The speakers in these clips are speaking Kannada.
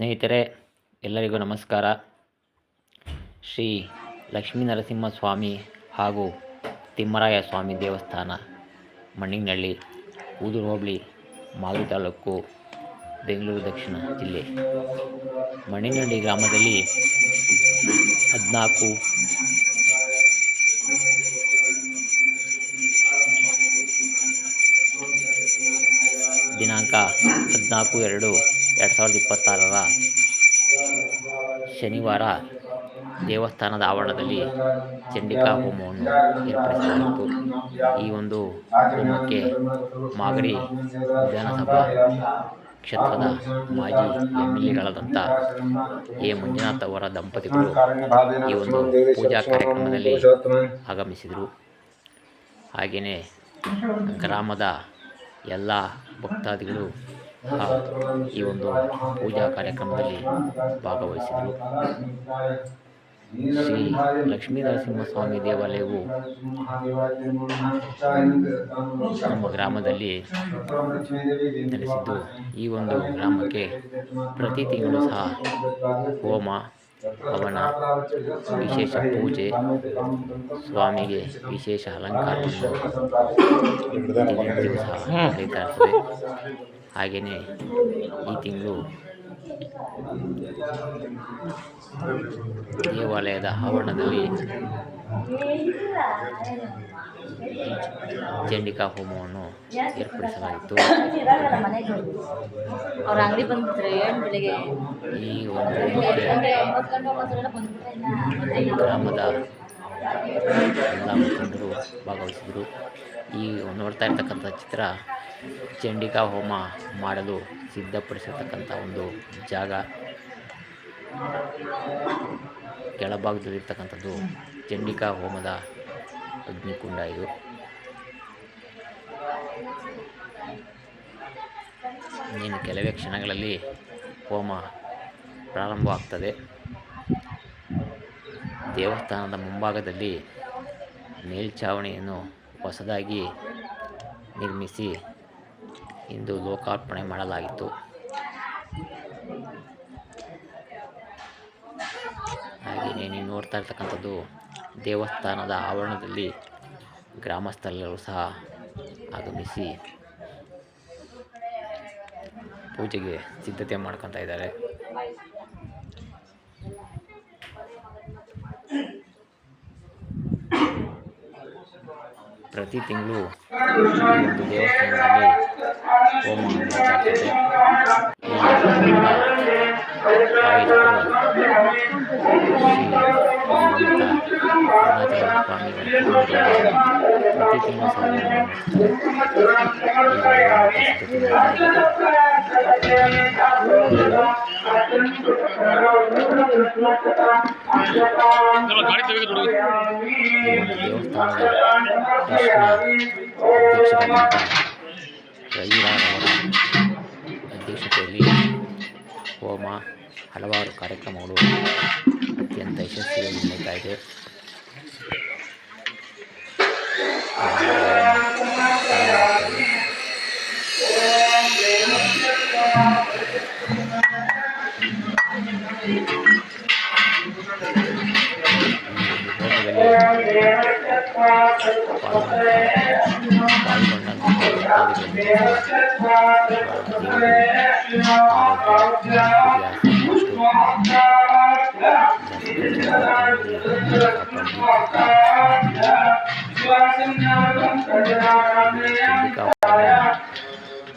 ಸ್ನೇಹಿತರೆ, ಎಲ್ಲರಿಗೂ ನಮಸ್ಕಾರ. ಶ್ರೀ ಲಕ್ಷ್ಮೀನರಸಿಂಹಸ್ವಾಮಿ ಹಾಗೂ ತಿಮ್ಮರಾಯ ಸ್ವಾಮಿ ದೇವಸ್ಥಾನ, ಮಣ್ಣಿನಹಳ್ಳಿ, ಕೂದೂರು ಹೋಬಳಿ, ಮಾಗಡಿ ತಾಲೂಕು, ಬೆಂಗಳೂರು ದಕ್ಷಿಣ ಜಿಲ್ಲೆ. ಮಣ್ಣಿನಹಳ್ಳಿ ಗ್ರಾಮದಲ್ಲಿ 14 ದಿನಾಂಕ 14/2/2026 ಶನಿವಾರ ದೇವಸ್ಥಾನದ ಆವರಣದಲ್ಲಿ ಚಂಡಿಕಾ ಹೋಮವನ್ನು ಏರ್ಪಡಿಸಲಾಯಿತು. ಈ ಒಂದು ಹೋಮಕ್ಕೆ ಮಾಗಡಿ ವಿಧಾನಸಭಾ ಕ್ಷೇತ್ರದ ಮಾಜಿ MLAಗಳಾದಂಥ ಎ. ಮಂಜುನಾಥ್ ಅವರ ದಂಪತಿಗಳು ಈ ಒಂದು ಪೂಜಾ ಕಾರ್ಯಕ್ರಮದಲ್ಲಿ ಆಗಮಿಸಿದರು. ಹಾಗೆಯೇ ಗ್ರಾಮದ ಎಲ್ಲ ಭಕ್ತಾದಿಗಳು ಈ ಒಂದು ಪೂಜಾ ಕಾರ್ಯಕ್ರಮದಲ್ಲಿ ಭಾಗವಹಿಸಿದರು. ಶ್ರೀ ಲಕ್ಷ್ಮೀನರಸಿಂಹಸ್ವಾಮಿ ದೇವಾಲಯವು ನಮ್ಮ ಗ್ರಾಮದಲ್ಲಿ ನೆಲೆಸಿದ್ದು, ಈ ಒಂದು ಗ್ರಾಮಕ್ಕೆ ಪ್ರತಿ ತಿಂಗಳು ಸಹ ಹೋಮ, ಹವನ, ವಿಶೇಷ ಪೂಜೆ, ಸ್ವಾಮಿಗೆ ವಿಶೇಷ ಅಲಂಕಾರವನ್ನು ಸಹ ನಡೀತಾ ಇರ್ತದೆ. ಹಾಗೆಯೇ ಈ ತಿಂಗಳು ದೇವಾಲಯದ ಆವರಣದಲ್ಲಿ ಚಂಡಿಕಾ ಹೋಮವನ್ನು ಏರ್ಪಡಿಸಲಾಯಿತು. ಈ ಒಂದು ಗ್ರಾಮದ ಎಲ್ಲ ಮುಖಂಡರು ಭಾಗವಹಿಸಿದರು. ಈ ನೋಡ್ತಾ ಇರ್ತಕ್ಕಂಥ ಚಿತ್ರ ಚಂಡಿಕಾ ಹೋಮ ಮಾಡಲು ಸಿದ್ಧಪಡಿಸಿರ್ತಕ್ಕಂಥ ಒಂದು ಜಾಗ. ಕೆಳಭಾಗದಲ್ಲಿರ್ತಕ್ಕಂಥದ್ದು ಚಂಡಿಕಾ ಹೋಮದ ಅಗ್ನಿಕುಂಡ. ಇದು ಇನ್ನು ಕೆಲವೇ ಕ್ಷಣಗಳಲ್ಲಿ ಹೋಮ ಪ್ರಾರಂಭವಾಗ್ತದೆ. ದೇವಸ್ಥಾನದ ಮುಂಭಾಗದಲ್ಲಿ ಮೇಲ್ಛಾವಣಿಯನ್ನು ಹೊಸದಾಗಿ ನಿರ್ಮಿಸಿ ಇಂದು ಲೋಕಾರ್ಪಣೆ ಮಾಡಲಾಗಿತ್ತು. ಹಾಗೆಯೇ ನೀವು ನೋಡ್ತಾ ಇರ್ತಕ್ಕಂಥದ್ದು ದೇವಸ್ಥಾನದ ಆವರಣದಲ್ಲಿ ಗ್ರಾಮಸ್ಥರೆಲ್ಲರೂ ಸಹ ಆಗಮಿಸಿ ಪೂಜೆಗೆ ಸಿದ್ಧತೆ ಮಾಡ್ಕೊತಾ ಇದ್ದಾರೆ. ಪ್ರತಿ ತಿಂಗಳು ಈ ಒಂದು ದೇವಸ್ಥಾನದಲ್ಲಿ ಹೋಮ ನಡೀತಾಯಿರ್ತದೆ. ಪ್ರತಿ ತಿಂಗಳು ಸಹ ದೇವಸ್ಥಾನದ ರವಿರಾರವರ ಅಧ್ಯಕ್ಷತೆಯಲ್ಲಿ ಹೋಮ, ಹಲವಾರು ಕಾರ್ಯಕ್ರಮಗಳು ಅತ್ಯಂತ ಯಶಸ್ವಿಯಾಗಿ ನಡೀತಾ ಇದೆ.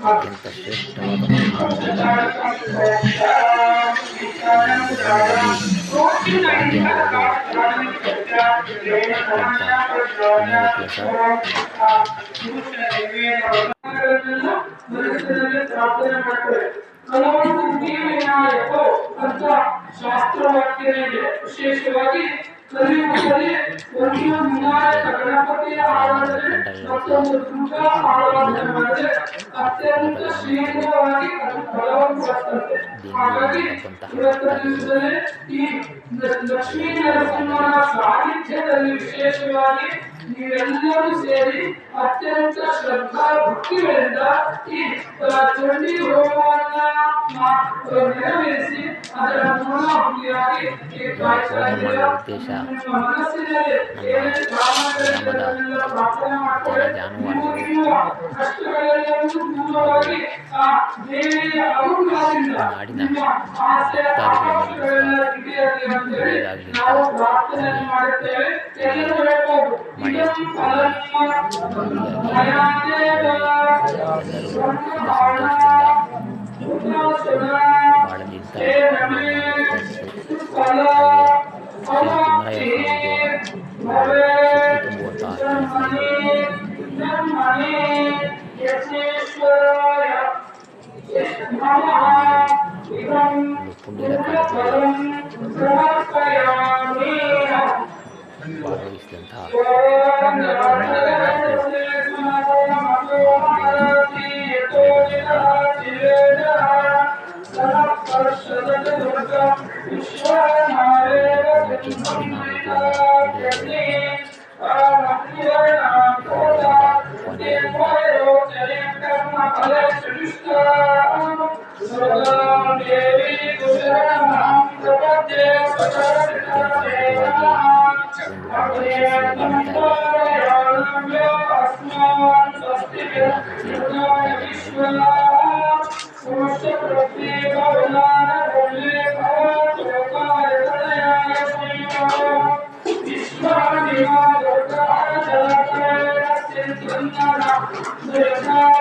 ಅತ್ಯಂತ ಶ್ರೇಷ್ಠವಾದ ವಿಶೇಷವಾಗಿ ಅತ್ಯಂತ ಶೀಘ್ರವಾಗಿ ಹಾಗಾಗಿ ಈ ಲಕ್ಷ್ಮೀ ನರಸಿಂಹನ ಸಾಹಿತ್ಯದಲ್ಲಿ ವಿಶೇಷವಾಗಿ ನೀವೆಲ್ಲರೂ ಸೇರಿ ಅತ್ಯಂತ ಶ್ರದ್ಧಾ ಭಕ್ತಿಗಳಿಂದ ಈ ಚಂಡಿ ಹೋಮವನ್ನ ನೆರವೇರಿಸಿ ಅದರ ಪೂರ್ಣಾಹುತಿಯಾಗಿ ಈ ಹೋಮ ಮಾಡುವ ಉದ್ದೇಶ ನಿಮ್ಮ ಮನಸ್ಸಿನಲ್ಲಿ ಏನೇ ಗ್ರಾಮದ ಪ್ರಾರ್ಥನೆ ಮಾಡ್ಕೊಳ್ಳಿ. ಜಾನುವಾರುಗಳು ಕಷ್ಟಗಳೆಲ್ಲವೂ ದೂರವಾಗಿ ಆ ದೇವಿಯ ಅನುಗ್ರಹದಿಂದ ನಾಡಿನ ನಿಮ್ಮ ಆಸೆ ಆಕಾಂಕ್ಷೆಗಳೆಲ್ಲ ಈಡೇರಲಿ ಅಂತೇಳಿ ನಾವು ಪ್ರಾರ್ಥನೆಯನ್ನು ಮಾಡುತ್ತೇವೆ. ಎಲ್ಲರೂ ಹೇಳ್ಬೋದು ಇದಂ ಫಲಂ ಮಯಾದೇವ ಬಾಳಲಿ ಅಂತ ಪುಣ್ಯದ ಭಾಗವಹಿಸಿದಂತಹ Krishna